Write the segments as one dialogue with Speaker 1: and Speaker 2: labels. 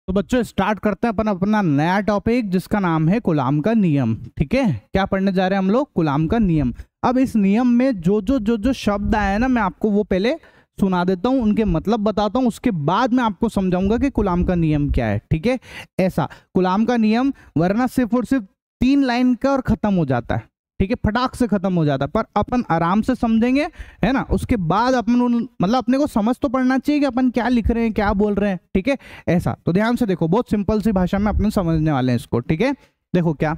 Speaker 1: तो बच्चों स्टार्ट करते हैं अपन अपना नया टॉपिक जिसका नाम है कूलाम का नियम। ठीक है, क्या पढ़ने जा रहे हैं हम लोग? कूलाम का नियम। अब इस नियम में जो शब्द आए ना, मैं आपको वो पहले सुना देता हूं, उनके मतलब बताता हूं, उसके बाद मैं आपको समझाऊंगा कि कूलाम का नियम क्या है। ठीक है, ऐसा कूलाम का नियम, वरना सिर्फ और सिर्फ 3 लाइन का और खत्म हो जाता है। ठीक है, फटाक से खत्म हो जाता है, पर अपन आराम से समझेंगे, है ना। उसके बाद अपन मतलब अपने को समझ तो पड़ना चाहिए कि अपन क्या लिख रहे हैं, क्या बोल रहे हैं। ठीक है, ऐसा। तो ध्यान से देखो, बहुत सिंपल सी भाषा में अपने समझने वाले हैं इसको। ठीक है, देखो क्या,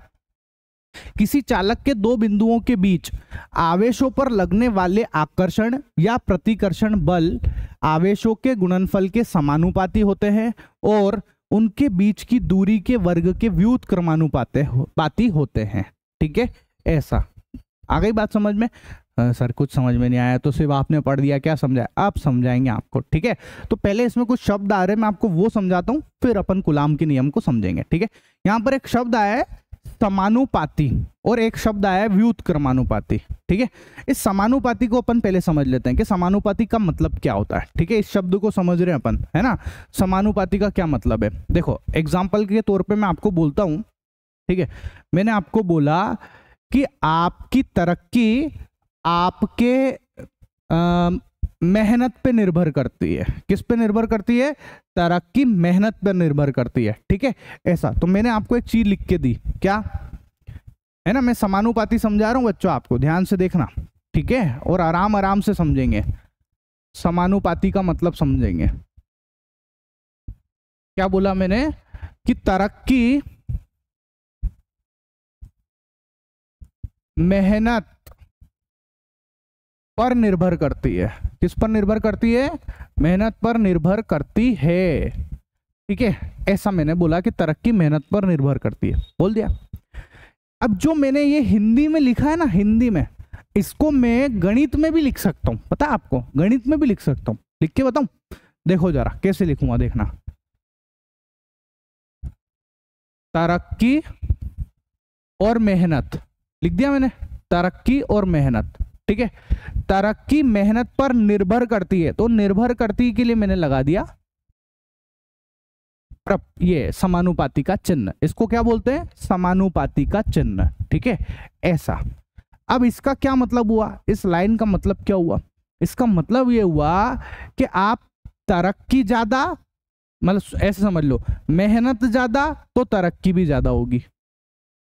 Speaker 1: किसी चालक के 2 बिंदुओं के बीच आवेशों पर लगने वाले आकर्षण या प्रतिकर्षण बल आवेशों के गुणनफल के समानुपाती होते हैं और उनके बीच की दूरी के वर्ग के व्युत्क्रमानुपाती होते हैं। ठीक है, ऐसा। आ गई बात समझ में? सर कुछ समझ में नहीं आया तो सिर्फ आपने पढ़ दिया, क्या समझाया? आप समझाएंगे आपको। ठीक है, तो पहले इसमें कुछ शब्द आ रहे हैं, मैं आपको वो समझाता हूं, फिर अपन कूलाम के नियम को समझेंगे। ठीक है, यहां पर एक शब्द आया है समानुपाती और एक शब्द आया है व्युत्क्रमानुपाती। ठीक है, इस समानुपाती को अपन पहले समझ लेते हैं कि समानुपाती का मतलब क्या होता है। ठीक है, इस शब्द को समझ रहे हैं अपन, है ना। समानुपाती का क्या मतलब है? देखो एग्जाम्पल के तौर पे मैं आपको बोलता हूं। ठीक है, मैंने आपको बोला कि आपकी तरक्की आपके मेहनत पे निर्भर करती है। किस पे निर्भर करती है? तरक्की मेहनत पे निर्भर करती है। ठीक है, ऐसा। तो मैंने आपको एक चीज लिख के दी, क्या है ना, मैं समानुपाती समझा रहा हूं बच्चों, आपको ध्यान से देखना। ठीक है, और आराम आराम से समझेंगे, समानुपाती का मतलब समझेंगे। क्या बोला मैंने? कि तरक्की मेहनत पर निर्भर करती है। किस पर निर्भर करती है? मेहनत पर निर्भर करती है। ठीक है, ऐसा मैंने बोला कि तरक्की मेहनत पर निर्भर करती है, बोल दिया। अब जो मैंने ये हिंदी में लिखा है ना, हिंदी में, इसको मैं गणित में भी लिख सकता हूं। पता है आपको? गणित में भी लिख सकता हूं। लिख के बताऊं? देखो जरा कैसे लिखूंगा, देखना। तरक्की और मेहनत लिख दिया मैंने, तरक्की और मेहनत। ठीक है, तरक्की मेहनत पर निर्भर करती है, तो निर्भर करती के लिए मैंने लगा दिया ये समानुपाती का चिन्ह। इसको क्या बोलते हैं? समानुपाती का चिन्ह। ठीक है, ऐसा। अब इसका क्या मतलब हुआ? इस लाइन का मतलब क्या हुआ? इसका मतलब ये हुआ कि आप तरक्की ज्यादा, मतलब ऐसे समझ लो, मेहनत ज्यादा तो तरक्की भी ज्यादा होगी।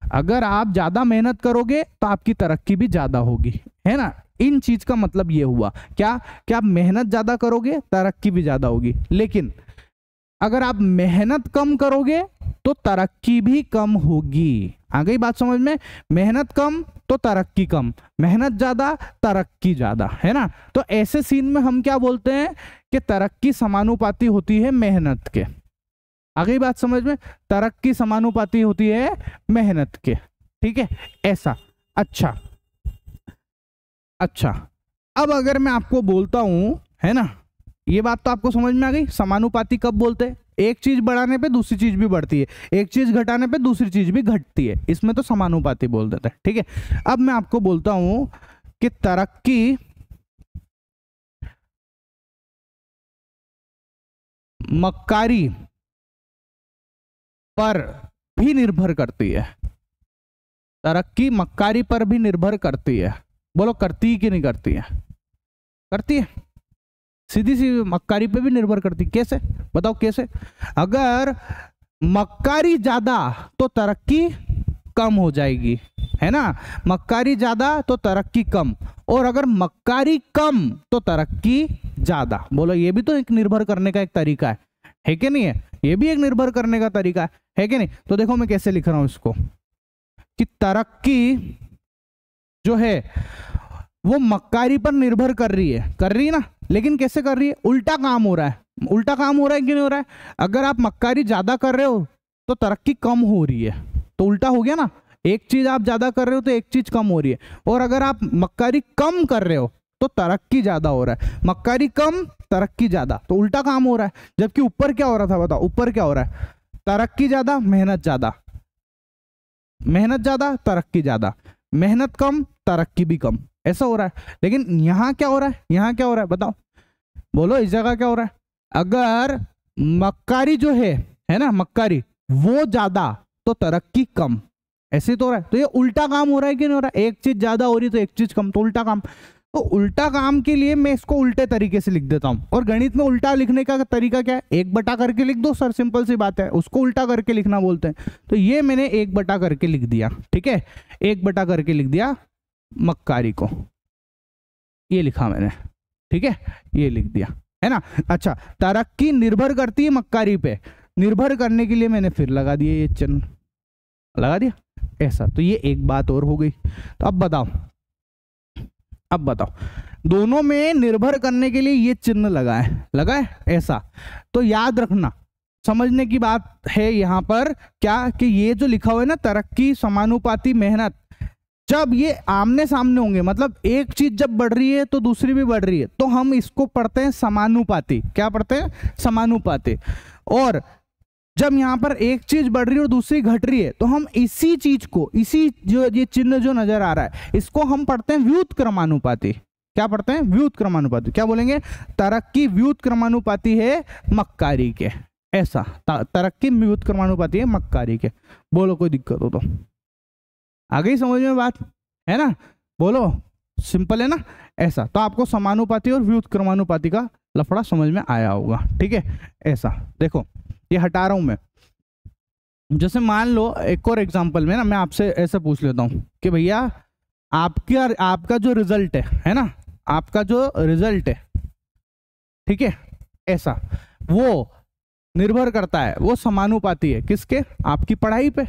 Speaker 1: अगर आप ज्यादा मेहनत करोगे तो आपकी तरक्की भी ज्यादा होगी, है ना। इन चीज का मतलब ये हुआ क्या कि आप मेहनत ज्यादा करोगे, तरक्की भी ज्यादा होगी। लेकिन अगर आप मेहनत कम करोगे तो तरक्की भी कम होगी। आ गई बात समझ में? मेहनत कम तो तरक्की कम, मेहनत ज्यादा तरक्की ज्यादा, है ना। तो ऐसे सीन में हम क्या बोलते हैं कि तरक्की समानुपाती होती है मेहनत के। आ गई बात समझ में? तरक्की समानुपाती होती है मेहनत के। ठीक है, ऐसा। अच्छा, अब अगर मैं आपको बोलता हूं, है ना, ये बात तो आपको समझ में आ गई। समानुपाती कब बोलते हैं? एक चीज बढ़ाने पे दूसरी चीज भी बढ़ती है, एक चीज घटाने पे दूसरी चीज भी घटती है, इसमें तो समानुपाती बोल देते हैं। ठीक है, अब मैं आपको बोलता हूं कि तरक्की मक्कारी पर भी निर्भर करती है। तरक्की मक्कारी पर भी निर्भर करती है। बोलो करती है कि नहीं करती है? करती है, सीधी सी मक्कारी पे भी निर्भर करती। कैसे बताओ कैसे? अगर मक्कारी ज्यादा तो तरक्की कम हो जाएगी, है ना। मक्कारी ज्यादा तो तरक्की कम, और अगर मक्कारी कम तो तरक्की ज्यादा। बोलो ये भी तो एक निर्भर करने का एक तरीका है कि नहीं है? ये भी एक निर्भर करने का तरीका है कि नहीं? तो देखो मैं कैसे लिख रहा हूं इसको, कि तरक्की जो है वो मक्कारी पर निर्भर कर रही है ना। लेकिन कैसे कर रही है? उल्टा काम हो रहा है। उल्टा काम हो रहा है कि नहीं हो रहा है? अगर आप मक्कारी ज्यादा कर रहे हो तो तरक्की कम हो रही है, तो उल्टा हो गया ना। एक चीज आप ज्यादा कर रहे हो तो एक चीज कम हो रही है, और अगर आप मक्कारी कम कर रहे हो तो तरक्की ज्यादा हो रहा है। मक्कारी कम तरक्की ज्यादा, तो उल्टा काम हो रहा है। जबकि ऊपर क्या हो रहा था? बताओ ऊपर क्या हो रहा है? तरक्की ज्यादा मेहनत ज्यादा, मेहनत ज्यादा तरक्की ज्यादा, मेहनत कम तरक्की भी कम, ऐसा हो रहा है। लेकिन यहां क्या हो रहा है? यहां क्या हो रहा है बताओ? बोलो इस जगह क्या हो रहा है? अगर मक्कारी जो है है ना, मक्कारी, वो ज्यादा तो तरक्की कम, ऐसे तो हो रहा है। तो ये उल्टा काम हो रहा है कि नहीं हो रहा है, एक चीज ज्यादा हो रही तो एक चीज कम, तो उल्टा काम। तो उल्टा काम के लिए मैं इसको उल्टे तरीके से लिख देता हूं। और गणित में उल्टा लिखने का तरीका क्या है, 1 बटा करके लिख दो सर, सिंपल सी बात है, उसको उल्टा करके लिखना बोलते हैं। तो ये मैंने 1 बटा करके लिख दिया, ठीक है, 1 बटा करके लिख दिया मक्कारी को, ये लिखा मैंने, ठीक है, ये लिख दिया, है ना। अच्छा, तरक्की निर्भर करती है मक्कारी पे, निर्भर करने के लिए मैंने फिर लगा दिया ये चिन्ह, लगा दिया ऐसा। तो ये एक बात और हो गई। तो अब बताओ, अब बताओ, दोनों में निर्भर करने के लिए ये चिन्ह लगा है ऐसा। तो याद रखना, समझने की बात है यहाँ पर क्या, कि ये जो लिखा हुआ है ना, तरक्की समानुपाती मेहनत, जब ये आमने सामने होंगे, मतलब एक चीज जब बढ़ रही है तो दूसरी भी बढ़ रही है, तो हम इसको पढ़ते हैं समानुपाती। क्या पढ़ते हैं, समानुपाती। और जब यहाँ पर एक चीज बढ़ रही है और दूसरी घट रही है, तो हम इसी चीज को, इसी जो ये चिन्ह जो नजर आ रहा है, इसको हम पढ़ते हैं व्युत्क्रमानुपाती। क्या पढ़ते हैं, व्युत्क्रमानुपाती। क्या बोलेंगे, तरक्की व्युत्क्रमानुपाती है मक्कारी के, ऐसा, तरक्की व्युत्क्रमानुपाती है मक्कारी के। बोलो कोई दिक्कत हो तो, आ गई समझ में बात, है ना, बोलो, सिंपल है ना, ऐसा। तो आपको समानुपाती और व्युत्क्रमानुपाती का लफड़ा समझ में आया होगा, ठीक है, ऐसा। देखो ये हटा रहा हूं मैं, जैसे मान लो एक और एग्जांपल में ना, मैं आपसे ऐसे पूछ लेता हूं कि भैया आपका जो रिजल्ट है ना, आपका जो रिजल्ट है, ठीक है, ऐसा, वो निर्भर करता है, वो समानुपाती है किसके, आपकी पढ़ाई पे।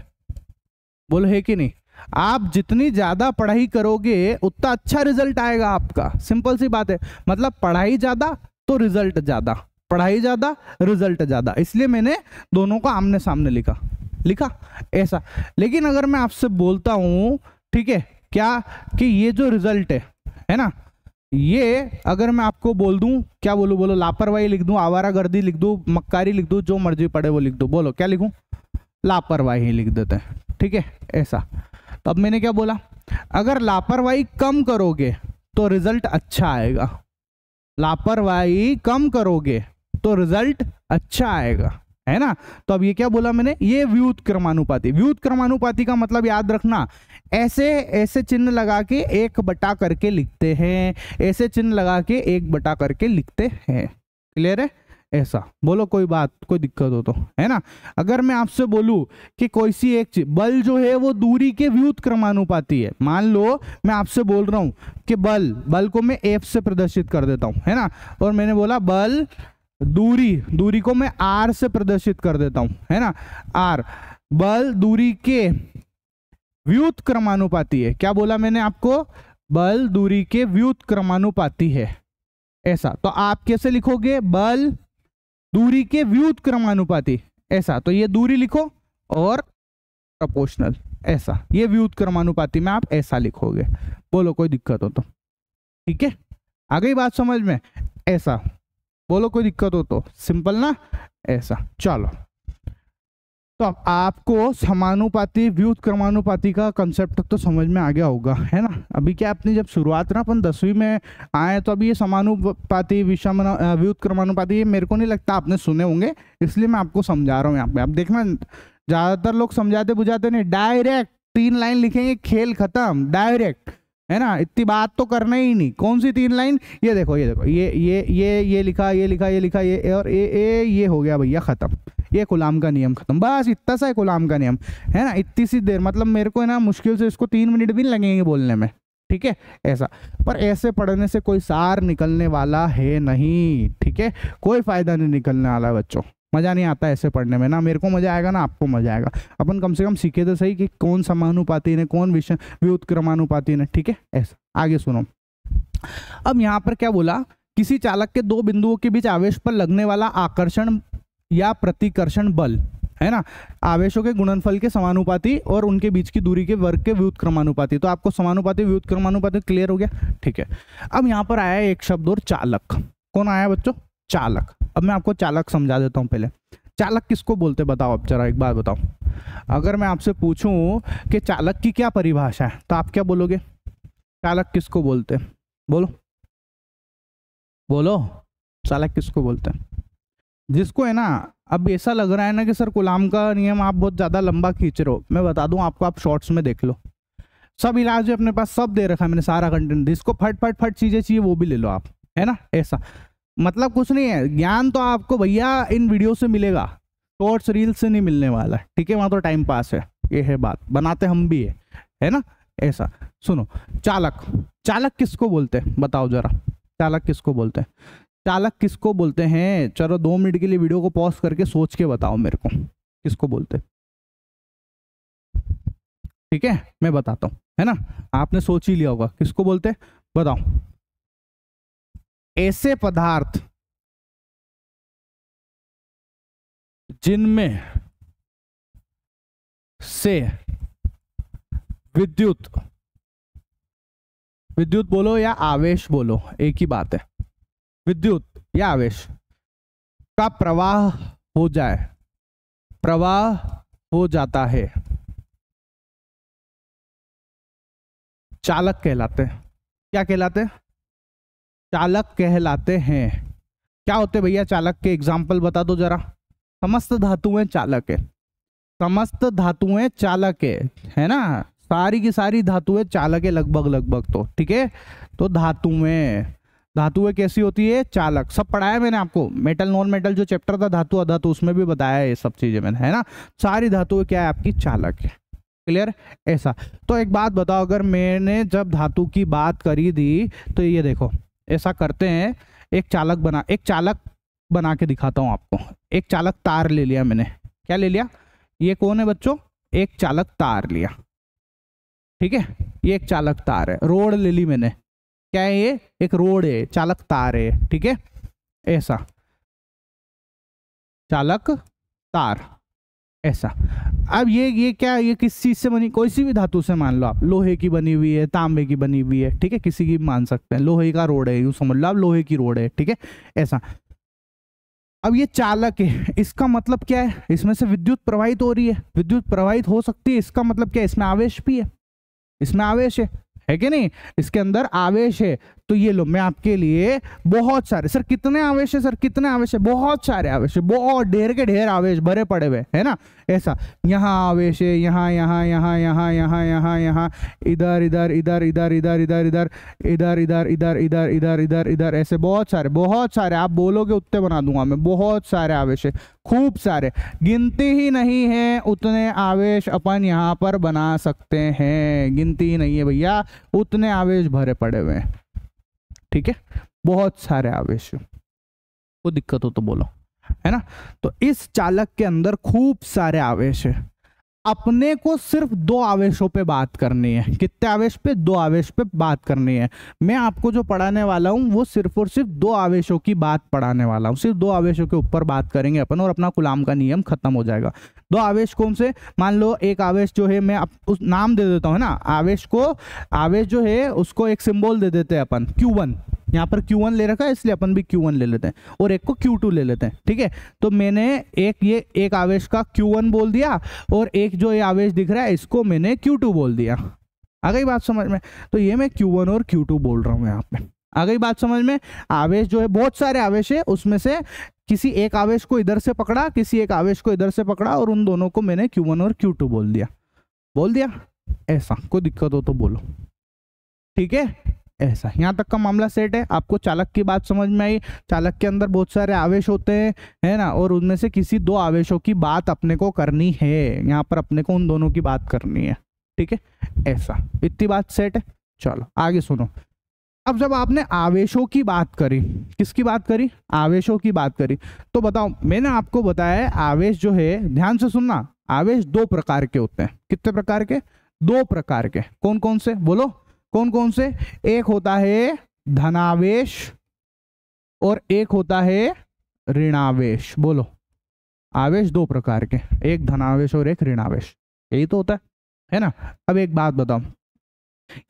Speaker 1: बोलो है कि नहीं, आप जितनी ज्यादा पढ़ाई करोगे उतना अच्छा रिजल्ट आएगा आपका, सिंपल सी बात है। मतलब पढ़ाई ज्यादा तो रिजल्ट ज्यादा, पढ़ाई ज्यादा रिजल्ट ज्यादा, इसलिए मैंने दोनों को आमने सामने लिखा ऐसा। लेकिन अगर मैं आपसे बोलता हूं, ठीक है, क्या कि ये जो रिजल्ट है ना, ये अगर मैं आपको बोल दूं, क्या बोलूं, बोलो, लापरवाही लिख दूं, आवारागर्दी लिख दूं, मक्कारी लिख दूं, जो मर्जी पड़े वो लिख दो, बोलो क्या लिखूं, लापरवाही लिख देते हैं, ठीक है, ऐसा। तो अब मैंने क्या बोला, अगर लापरवाही कम करोगे तो रिजल्ट अच्छा आएगा, लापरवाही कम करोगे तो रिजल्ट अच्छा आएगा, है ना। तो अब ये क्या बोला मैंने, ये व्युत्क्रमानुपाती। व्युत्क्रमानुपाती का मतलब याद रखना, ऐसे चिन्ह लगा के 1 बटा करके लिखते हैं, ऐसे चिन्ह लगा के 1 बटा करके लिखते हैं, क्लियर है, ऐसा। बोलो कोई बात, कोई दिक्कत हो तो, है ना। अगर मैं आपसे बोलूं कि कोई सी एक चीज, बल जो है वो दूरी के व्युत्क्रमानुपाती है, मान लो मैं आपसे बोल रहा हूं कि बल को मैं F से प्रदर्शित कर देता हूं, है ना, और मैंने बोला बल दूरी को मैं R से प्रदर्शित कर देता हूं, है ना, R, बल दूरी के व्युत्क्रमानुपाती है। क्या बोला मैंने आपको, बल दूरी के व्युत्क्रमानुपाती है, ऐसा। तो आप कैसे लिखोगे, बल दूरी के व्युत्क्रमानुपाती, ऐसा। तो ये दूरी लिखो और प्रोपोर्शनल, ऐसा, ये व्युत्क्रमानुपाती में आप ऐसा लिखोगे। बोलो कोई दिक्कत हो तो, ठीक है, आ गई बात समझ में, ऐसा। बोलो कोई दिक्कत हो तो, सिंपल ना, ऐसा। चलो, तो अब आपको समानुपाती व्युत्क्रमानुपाती का कंसेप्ट तो समझ में आ गया होगा, है ना। अभी क्या अपनी जब शुरुआत ना अपन 10वीं में आए, तो अभी ये समानुपाती व्युत्क्रमानुपाती, ये मेरे को नहीं लगता आपने सुने होंगे, इसलिए मैं आपको समझा रहा हूँ यहाँ पे। आप देखना, ज्यादातर लोग समझाते बुझाते नहीं, डायरेक्ट 3 लाइन लिखेंगे, खेल खत्म, डायरेक्ट, है ना, इतनी बात तो करना ही नहीं। कौन सी 3 लाइन, ये देखो, ये देखो, ये लिखा, ये लिखा, ये लिखा, ये और ये हो गया भैया, खत्म, ये गुलाम का नियम खत्म, बस इतना सा है गुलाम का नियम, है ना। इतनी सी देर, मतलब मेरे को है ना मुश्किल से इसको 3 मिनट भी नहीं लगेंगे बोलने में, ठीक है, ऐसा। पर ऐसे पढ़ने से कोई सार निकलने वाला है नहीं, ठीक है, कोई फायदा नहीं निकलने वाला है बच्चों, मजा नहीं आता ऐसे पढ़ने में, ना मेरे को मजा आएगा ना आपको मजा आएगा। अपन कम से कम सीखे तो सही कि कौन समानुपाती ने, कौन विषय व्युत्क्रमानुपाती ने, ठीक है, ऐसा। आगे सुनो, अब यहाँ पर क्या बोला, किसी चालक के 2 बिंदुओं के बीच आवेश पर लगने वाला आकर्षण या प्रतिकर्षण बल, है ना, आवेशों के गुणनफल के समानुपाती और उनके बीच की दूरी के वर्ग के व्युत्क्रमानुपाती। तो आपको समानुपाती व्युत्क्रमानुपाती क्लियर हो गया, ठीक है। अब यहाँ पर आया एक शब्द और, चालक। कौन आया बच्चों, चालक। अब मैं आपको चालक समझा देता हूँ पहले। चालक किसको बोलते, बताओ अब जरा एक बात बताओ। अगर मैं आपसे पूछूं कि चालक की क्या परिभाषा है, तो आप क्या बोलोगे, चालक किसको बोलते, बोलो बोलो, चालक किसको बोलते हैं, जिसको है ना अब ऐसा लग रहा है ना कि सर कूलाम का नियम आप बहुत ज़्यादा लंबा खींच रहे हो, मैं बता दूं आपको, आप शॉर्ट्स में देख लो, सब इलाज है अपने पास, सब दे रखा है मैंने, सारा कंटेंट, जिसको फट फट फट चीज़ें चाहिए वो भी ले लो आप, है ना। ऐसा मतलब कुछ नहीं है, ज्ञान तो आपको भैया इन वीडियो से मिलेगा, शॉर्ट्स रील से नहीं मिलने वाला, ठीक है। वहाँ तो टाइम पास है, ये है बात, बनाते हम भी है ना। ऐसा सुनो, चालक, चालक किसको बोलते हैं बताओ जरा, चालक किसको बोलते हैं, चालक किसको बोलते हैं, चलो 2 मिनट के लिए वीडियो को पॉज करके सोच के बताओ मेरे को, किसको बोलते हैं, ठीक है, मैं बताता हूँ, है ना, आपने सोच ही लिया होगा किसको बोलते हैं, बताओ। ऐसे पदार्थ जिनमें से विद्युत, विद्युत बोलो या आवेश बोलो, एक ही बात है, विद्युत या आवेश का प्रवाह हो जाए, प्रवाह हो जाता है, चालक कहलाते हैं। क्या कहलाते हैं, चालक कहलाते हैं। क्या होते भैया चालक के, एग्जाम्पल बता दो जरा। समस्त धातुएं चालक है, समस्त धातुएं चालक है ना, सारी की सारी धातुएं चालक है लगभग लगभग, तो ठीक है। तो धातुएं, धातुएं कैसी होती है, चालक, सब पढ़ाया मैंने आपको, मेटल नॉन मेटल जो चैप्टर था धातु अधातु, उसमें भी बताया ये सब चीजें मैंने, है ना। सारी धातुएं क्या है आपकी, चालक है, क्लियर। ऐसा तो एक बात बताओ, अगर मैंने जब धातु की बात करी थी तो ये देखो, ऐसा करते हैं, एक चालक बना के दिखाता हूं आपको। एक चालक तार ले लिया मैंने, क्या ले लिया, ये कौन है बच्चों, एक चालक तार लिया, ठीक है, ये एक चालक तार है। रोड ले ली मैंने, क्या है ये, एक रोड है, चालक तार है, ठीक है। ऐसा चालक तार, ऐसा। अब ये क्या, ये किस चीज से बनी, कोई सी भी धातु से मान लो आप, लोहे की बनी हुई है, तांबे की बनी हुई है, ठीक है, किसी की भी मान सकते हैं, लोहे का रोड है, यूं समझ लो आप, लोहे की रोड है, ठीक है। ऐसा अब ये चालक है, इसका मतलब क्या है, इसमें से विद्युत प्रवाहित हो रही है, विद्युत प्रवाहित हो सकती है, इसका मतलब क्या है, इसमें आवेश भी है, इसमें आवेश है कि नहीं, इसके अंदर आवेश है। तो ये लो, मैं आपके लिए बहुत सारे, सर कितने आवेश है, सर कितने आवेश है, बहुत सारे आवेश है, बहुत ढेर के ढेर आवेश भरे पड़े हुए है ना। ऐसा यहाँ आवेश है, यहाँ यहाँ यहाँ यहाँ यहाँ यहाँ यहाँ, इधर इधर इधर इधर इधर इधर इधर इधर इधर इधर इधर इधर इधर इधर, ऐसे बहुत सारे, आप बोलोगे उतने बना दूंगा मैं, बहुत सारे आवेश है, खूब सारे, गिनती ही नहीं है उतने आवेश अपन यहाँ पर बना सकते हैं, गिनती ही नहीं है भैया, उतने आवेश भरे पड़े हुए हैं, ठीक है, बहुत सारे आवेश। कोई दिक्कत हो तो बोलो, है ना। तो इस चालक के अंदर खूब सारे आवेश है, अपने को सिर्फ 2 आवेशों पे बात करनी है, कितने आवेश पे, 2 आवेश पे बात करनी है। मैं आपको जो पढ़ाने वाला हूं वो सिर्फ और सिर्फ 2 आवेशों की बात पढ़ाने वाला हूं, सिर्फ 2 आवेशों के ऊपर बात करेंगे अपन, और अपना कूलाम का नियम खत्म हो जाएगा। 2 आवेश कौन से, मान लो एक आवेश जो है, मैं उस नाम दे देता हूँ ना, आवेश जो है उसको एक सिंबल दे देते हैं अपन, Q1, यहाँ पर Q1 ले रखा है इसलिए अपन भी Q1 ले लेते हैं, और एक को Q2 ले लेते हैं, ठीक है। तो मैंने एक आवेश का Q1 बोल दिया, और एक जो ये आवेश दिख रहा है इसको मैंने Q2 बोल दिया। आ गई बात समझ में, तो ये मैं Q1 और Q2 बोल रहा हूँ यहाँ पे, आ गई बात समझ में। आवेश जो है, बहुत सारे आवेश है, उसमें से किसी एक आवेश को इधर से पकड़ा, किसी एक आवेश को इधर से पकड़ा, और उन दोनों को मैंने Q1 और Q2 बोल दिया। ऐसा कोई दिक्कत हो तो बोलो, ठीक है। ऐसा यहाँ तक का मामला सेट है, आपको चालक की बात समझ में आई। चालक के अंदर बहुत सारे आवेश होते हैं, है ना, और उनमें से किसी 2 आवेशों की बात अपने को करनी है, यहाँ पर अपने को उन दोनों की बात करनी है, ठीक है। ऐसा इतनी बात सेट है, चलो आगे सुनो। अब जब आपने आवेशों की बात करी, किसकी बात करी, आवेशों की बात करी, तो बताओ, मैंने आपको बताया आवेश जो है, ध्यान से सुनना, आवेश 2 प्रकार के होते हैं। कितने प्रकार के, 2 प्रकार के। कौन कौन से बोलो, कौन कौन से, एक होता है धनावेश और एक होता है ऋणावेश। बोलो, आवेश 2 प्रकार के, एक धनावेश और एक ऋणावेश, यही तो होता है ना। अब एक बात बताओ,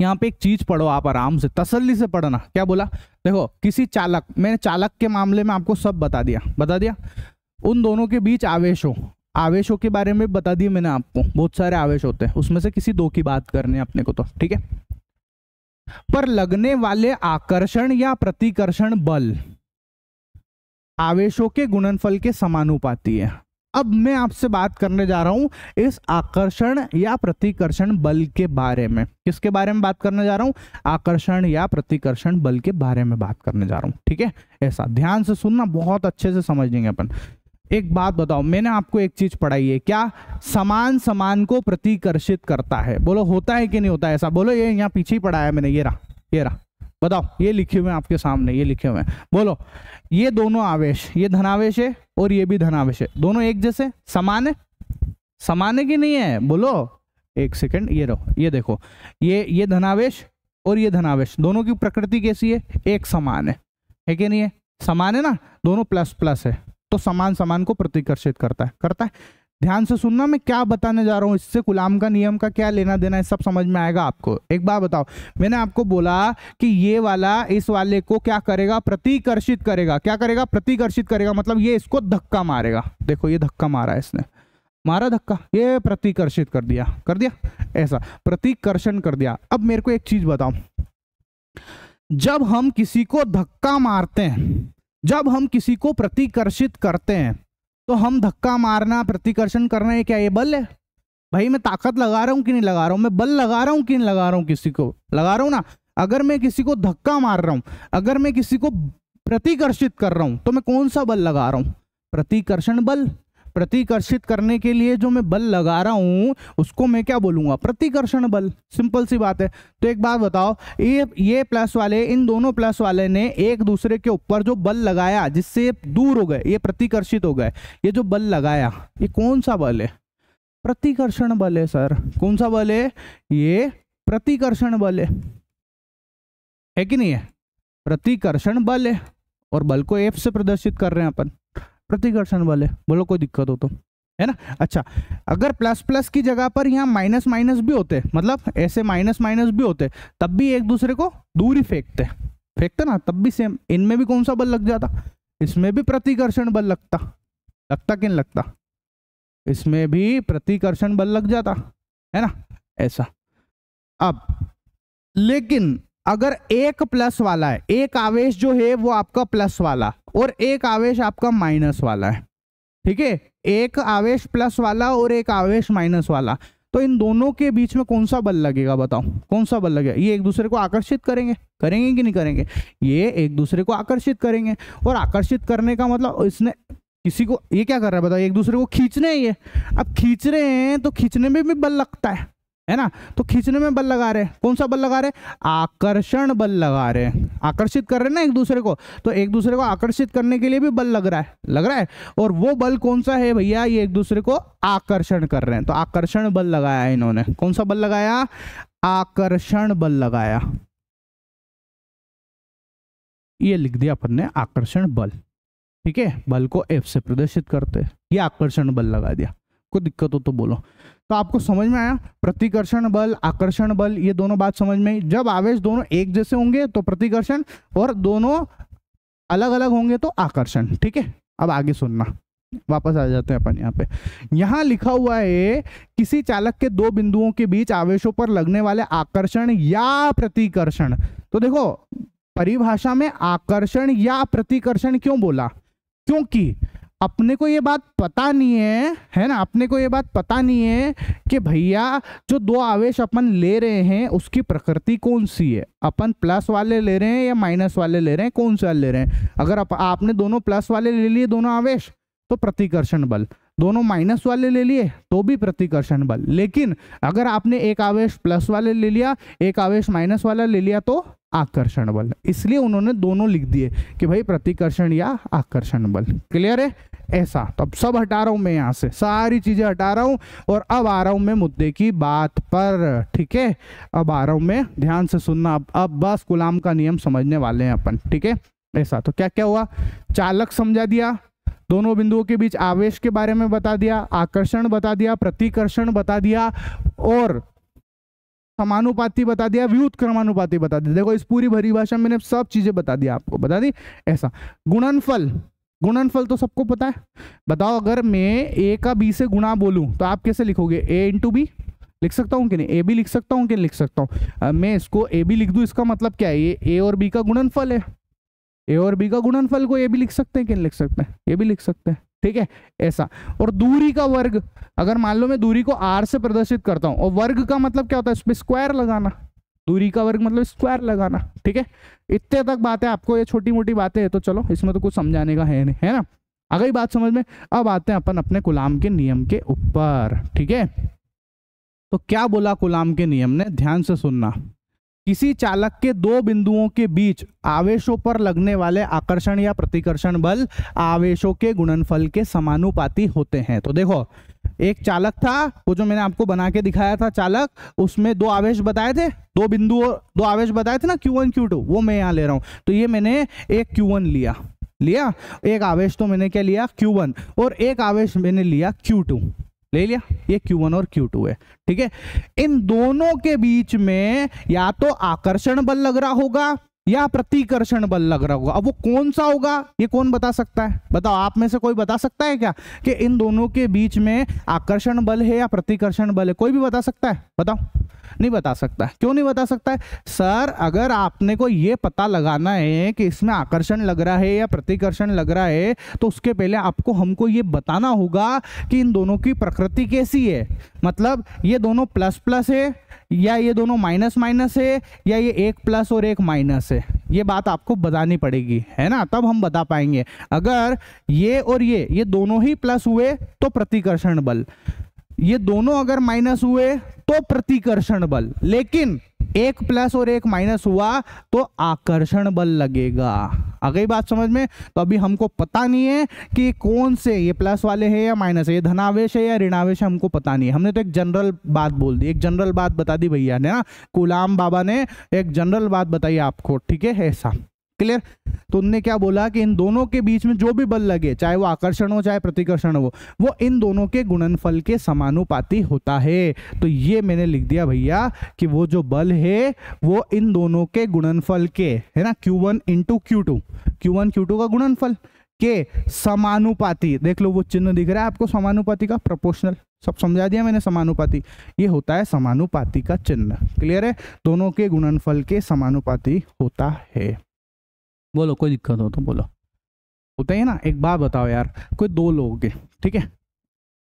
Speaker 1: यहाँ पे एक चीज पढ़ो आप, आराम से तसल्ली से पढ़ना। क्या बोला, देखो किसी चालक, मैंने चालक के मामले में आपको सब बता दिया, उन दोनों के बीच आवेशों के बारे में बता दिया मैंने आपको, बहुत सारे आवेश होते हैं, उसमें से किसी 2 की बात करनी है अपने को, तो ठीक है। पर लगने वाले आकर्षण या प्रतिकर्षण बल, आवेशों के गुणनफल के समानुपाती है। अब मैं आपसे बात करने जा रहा हूं इस आकर्षण या प्रतिकर्षण बल के बारे में। किसके बारे में बात करने जा रहा हूं? आकर्षण या प्रतिकर्षण बल के बारे में बात करने जा रहा हूं। ठीक है, ऐसा ध्यान से सुनना, बहुत अच्छे से समझेंगे अपन। एक बात बताओ, मैंने आपको एक चीज पढ़ाई है, क्या समान समान को प्रतिकर्षित करता है? बोलो होता है कि नहीं होता है ऐसा? बोलो, ये यहाँ पीछे ही पढ़ाया मैंने, ये रहा, ये रहा। बताओ, ये लिखे हुए हैं आपके सामने, ये लिखे हुए हैं। बोलो, ये दोनों आवेश, ये धनावेश है और ये भी धनावेश है, दोनों एक जैसे समान है? समान है कि नहीं है? बोलो, एक सेकंड, ये रहो, ये देखो, ये धनावेश और ये धनावेश, दोनों की प्रकृति कैसी है? एक समान है कि नहीं है? समान है ना, दोनों प्लस प्लस है, तो समान समान को प्रतिकर्षित करता है, करता है। ध्यान से सुनना, मैं क्या बताने जा रहा हूं, इससे कूलाम का नियम का क्या लेना देना है, सब समझ में आएगा आपको। एक बात बताओ, मैंने आपको बोला कि ये वाला इस वाले को क्या करेगा? प्रतिकर्षित करेगा। क्या करेगा? प्रतिकर्षित करेगा, मतलब ये इसको धक्का मारेगा। देखो, ये धक्का मारा है इसने, मारा धक्का, ये प्रतिकर्षित कर दिया, कर दिया, ऐसा प्रतिकर्षण कर दिया। अब मेरे को एक चीज बताओ, जब हम किसी को धक्का मारते हैं, जब हम किसी को प्रतिकर्षित करते हैं, तो हम धक्का मारना, प्रतिकर्षण करना, ये क्या? ये बल है भाई। मैं ताकत लगा रहा हूं कि नहीं लगा रहा हूं? मैं बल लगा रहा हूं कि नहीं लगा रहा हूं? किसी को लगा रहा हूं ना। अगर मैं किसी को धक्का मार रहा हूं, अगर मैं किसी को प्रतिकर्षित कर रहा हूं, तो मैं कौन सा बल लगा रहा हूं? प्रतिकर्षण बल। प्रतिकर्षित करने के लिए जो मैं बल लगा रहा हूं, उसको मैं क्या बोलूंगा? प्रतिकर्षण बल। सिंपल सी बात है। तो एक बात बताओ, ये प्लस वाले, इन दोनों प्लस वाले ने एक दूसरे के ऊपर जो बल लगाया, जिससे दूर हो गए, ये प्रतिकर्षित हो गए, ये जो बल लगाया, ये कौन सा बल है? प्रतिकर्षण बल है सर। कौन सा बल है? ये प्रतिकर्षण बल है कि नहीं है? प्रतिकर्षण बल है, और बल को F से प्रदर्शित कर रहे हैं अपन, प्रतिकर्षण बल है। बोलो, कोई दिक्कत हो तो, है ना? अच्छा, अगर प्लस प्लस की जगह पर यहाँ माइनस माइनस भी होते, मतलब ऐसे माइनस माइनस भी होते, तब भी एक दूसरे को दूर ही फेंकते ना, तब भी सेम, इनमें भी कौन सा बल लग जाता? इसमें भी प्रतिकर्षण बल लगता कि नहीं लगता? इसमें भी प्रतिकर्षण बल लग जाता, है ना, ऐसा। अब लेकिन अगर एक प्लस वाला है, एक आवेश जो है वो आपका प्लस वाला और एक आवेश आपका माइनस वाला है, ठीक है, एक आवेश प्लस वाला और एक आवेश माइनस वाला, तो इन दोनों के बीच में कौन सा बल लगेगा? बताओ, कौन सा बल लगेगा? ये एक दूसरे को आकर्षित करेंगे कि नहीं करेंगे? ये एक दूसरे को आकर्षित करेंगे, और आकर्षित करने का मतलब इसने किसी को, ये क्या कर रहा है बताओ? एक दूसरे को खींचने हैं। ये अब खींच रहे हैं तो खींचने में भी बल लगता है ना? तो खींचने में बल लगा रहे हैं, कौन सा बल लगा रहे हैं? आकर्षण बल लगा रहे हैं। आकर्षित कर रहे हैं ना एक दूसरे को, तो एक दूसरे को आकर्षित करने के लिए भी बल लग रहा है। और वो बल कौन सा है भैया? ये एक दूसरे को आकर्षण कर रहे हैं, तो आकर्षण बल लगाया इन्होंने। कौन सा बल लगाया? आकर्षण बल लगाया। ये लिख दिया अपन ने, आकर्षण बल। ठीक है, बल को F से प्रदर्शित करते हैं, ये आकर्षण बल लगा दिया। कोई दिक्कत हो तो बोलो। तो आपको समझ में आया? प्रतिकर्षण बल, आकर्षण बल, ये दोनों बात समझ में आई। जब आवेश दोनों एक जैसे होंगे तो प्रतिकर्षण, और दोनों अलग अलग होंगे तो आकर्षण। ठीक है, अब आगे सुनना, वापस आ जाते हैं अपन यहाँ पे। यहाँ लिखा हुआ है, किसी चालक के दो बिंदुओं के बीच आवेशों पर लगने वाले आकर्षण या प्रतिकर्षण। तो देखो, परिभाषा में आकर्षण या प्रतिकर्षण क्यों बोला? क्योंकि अपने को ये बात पता नहीं है ना, अपने को ये बात पता नहीं है कि भैया जो दो आवेश अपन ले रहे हैं उसकी प्रकृति कौन सी है। अपन प्लस वाले ले रहे हैं या माइनस वाले ले रहे हैं, कौन सा ले रहे हैं? अगर आपने दोनों प्लस वाले ले लिए दोनों आवेश, तो प्रतिकर्षण बल। दोनों माइनस वाले ले लिए तो भी प्रतिकर्षण बल। लेकिन अगर आपने एक आवेश प्लस वाले ले लिया, एक आवेश माइनस वाला ले लिया, तो आकर्षण बल। इसलिए उन्होंने दोनों लिख दिए कि भाई प्रतिकर्षण या आकर्षण बल। क्लियर है? ऐसा। तो अब सब हटा रहा हूं मैं, यहां से सारी चीजें हटा रहा हूं, और अब आ रहा हूं मैं मुद्दे की बात पर। ठीक है, अब आ रहा हूं मैं, ध्यान से सुनना। अब बस कूलाम का नियम समझने वाले हैं अपन। ठीक है, ऐसा। तो क्या क्या हुआ? चालक समझा दिया, दोनों बिंदुओं के बीच आवेश के बारे में बता दिया, आकर्षण बता दिया, प्रतिकर्षण बता दिया, और समानुपाती बता दिया, व्युत्क्रमानुपाती बता दिया। देखो, इस पूरी परिभाषा मैंने सब चीजें बता दिया, आपको बता दी। ऐसा। गुणनफल, गुणनफल तो सबको पता है। बताओ, अगर मैं a का b से गुणा बोलूं तो आप कैसे लिखोगे? a इंटू बी लिख सकता हूं कि नहीं? a भी लिख सकता हूं कि नहीं लिख सकता हूं? मैं इसको a भी लिख दूं, इसका मतलब क्या है? ये a और b का गुणनफल है। ए और बी का गुणनफल को ये भी लिख सकते हैं कि नहीं लिख सकते हैं, ये भी लिख सकते हैं, ठीक है ऐसा। और दूरी का वर्ग, अगर मान लो मैं दूरी को आर से प्रदर्शित करता हूं और वर्ग का मतलब क्या होता है, इस पे स्क्वायर लगाना, दूरी का वर्ग मतलब स्क्वायर लगाना, ठीक है। इतने तक बातें आपको, ये छोटी मोटी बातें हैं तो चलो इसमें तो कुछ समझाने का है नहीं, है ना। आ गई बात समझ में। अब आते हैं अपन अपने कूलाम के नियम के ऊपर, ठीक है। तो क्या बोला कूलाम के नियम ने, ध्यान से सुनना। किसी चालक के दो बिंदुओं के बीच आवेशों पर लगने वाले आकर्षण या प्रतिकर्षण बल आवेशों के गुणनफल के समानुपाती होते हैं। तो देखो एक चालक था, वो जो मैंने आपको बना के दिखाया था चालक, उसमें दो आवेश बताए थे, दो बिंदु, दो आवेश बताए थे ना, Q1 Q2, वो मैं यहाँ ले रहा हूँ। तो ये मैंने एक Q1 लिया, एक आवेश तो मैंने क्या लिया Q1, और एक आवेश मैंने लिया Q2, ले लिया, ये Q1 और Q2 है, ठीक है। इन दोनों के बीच में या तो आकर्षण बल लग रहा होगा या प्रतिकर्षण बल लग रहा होगा। अब वो कौन सा होगा ये कौन बता सकता है, बताओ, आप में से कोई बता सकता है क्या कि इन दोनों के बीच में आकर्षण बल है या प्रतिकर्षण बल है? कोई भी बता सकता है? बताओ, नहीं बता सकता। क्यों नहीं बता सकता है सर? अगर आपने को ये पता लगाना है कि इसमें आकर्षण लग रहा है या प्रतिकर्षण लग रहा है, तो उसके पहले आपको हमको ये बताना होगा कि इन दोनों की प्रकृति कैसी है। मतलब ये दोनों प्लस प्लस है या ये दोनों माइनस माइनस है या ये एक प्लस और एक माइनस है, ये बात आपको बतानी पड़ेगी, है ना, तब हम बता पाएंगे। अगर ये और ये दोनों ही प्लस हुए तो प्रतिकर्षण बल, ये दोनों अगर माइनस हुए तो प्रतिकर्षण बल, लेकिन एक प्लस और एक माइनस हुआ तो आकर्षण बल लगेगा। आ गई बात समझ में? तो अभी हमको पता नहीं है कि कौन से, ये प्लस वाले हैं या माइनस है, ये धनावेश है या ऋणावेश है, हमको पता नहीं है। हमने तो एक जनरल बात बोल दी, एक जनरल बात बता दी भैया ने ना, कूलाम बाबा ने एक जनरल बात बताई आपको, ठीक है, ऐसा क्लियर। तो उनने क्या बोला कि इन दोनों के बीच में जो भी बल लगे, चाहे वो आकर्षण हो चाहे प्रतिकर्षण हो, वो इन दोनों के गुणनफल के समानुपाती होता है। तो ये मैंने लिख दिया भैया कि वो जो बल है वो इन दोनों के गुणनफल के, है ना, Q1 into Q2, Q1 Q2 का गुणनफल के समानुपाती। देख लो वो चिन्ह दिख रहा है आपको समानुपाती का, प्रोपोर्शनल, सब समझा दिया मैंने। समानुपाती ये होता है समानुपाती का चिन्ह, क्लियर है, दोनों के गुणनफल के समानुपाती होता है। बोलो कोई दिक्कत हो तो बोलो। होता है ना। एक बात बताओ यार, कोई दो लोग हैं, ठीक है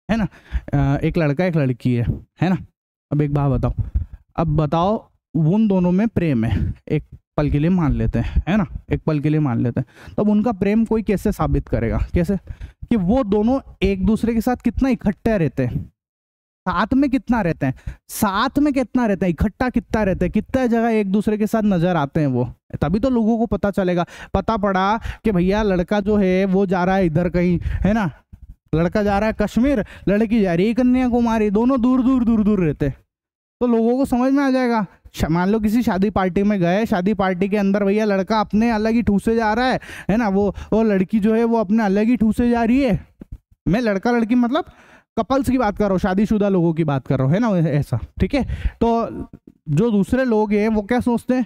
Speaker 1: ना, एक लड़का एक लड़की है ना। अब एक बात बताओ, अब बताओ उन दोनों में प्रेम है, एक पल के लिए मान लेते हैं, है ना, एक पल के लिए मान लेते हैं। तब उनका प्रेम कोई कैसे साबित करेगा, कैसे, कि वो दोनों एक दूसरे के साथ कितना इकट्ठे रहते हैं, साथ में कितना रहते हैं, साथ में कितना रहते हैं, इकट्ठा कितना रहते हैं, कितना जगह एक दूसरे के साथ नजर आते हैं वो, तभी तो लोगों को पता चलेगा। पता पड़ा कि भैया लड़का जो है वो जा रहा है इधर कहीं, है ना, लड़का जा रहा है कश्मीर, लड़की जा रही है कन्याकुमारी, दोनों दूर दूर दूर दूर रहते, तो लोगों को समझ में आ जाएगा। मान लो किसी शादी पार्टी में गए, शादी पार्टी के अंदर भैया लड़का अपने अलग ही ठूसे जा रहा है ना, वो लड़की जो है वो अपने अलग ही ठूसे जा रही है। मैं लड़का लड़की मतलब कपल्स की बात कर रहा हूँ, शादीशुदा लोगों की बात कर रहा हूँ, है ना, ऐसा, ठीक है। तो जो दूसरे लोग हैं वो क्या सोचते हैं,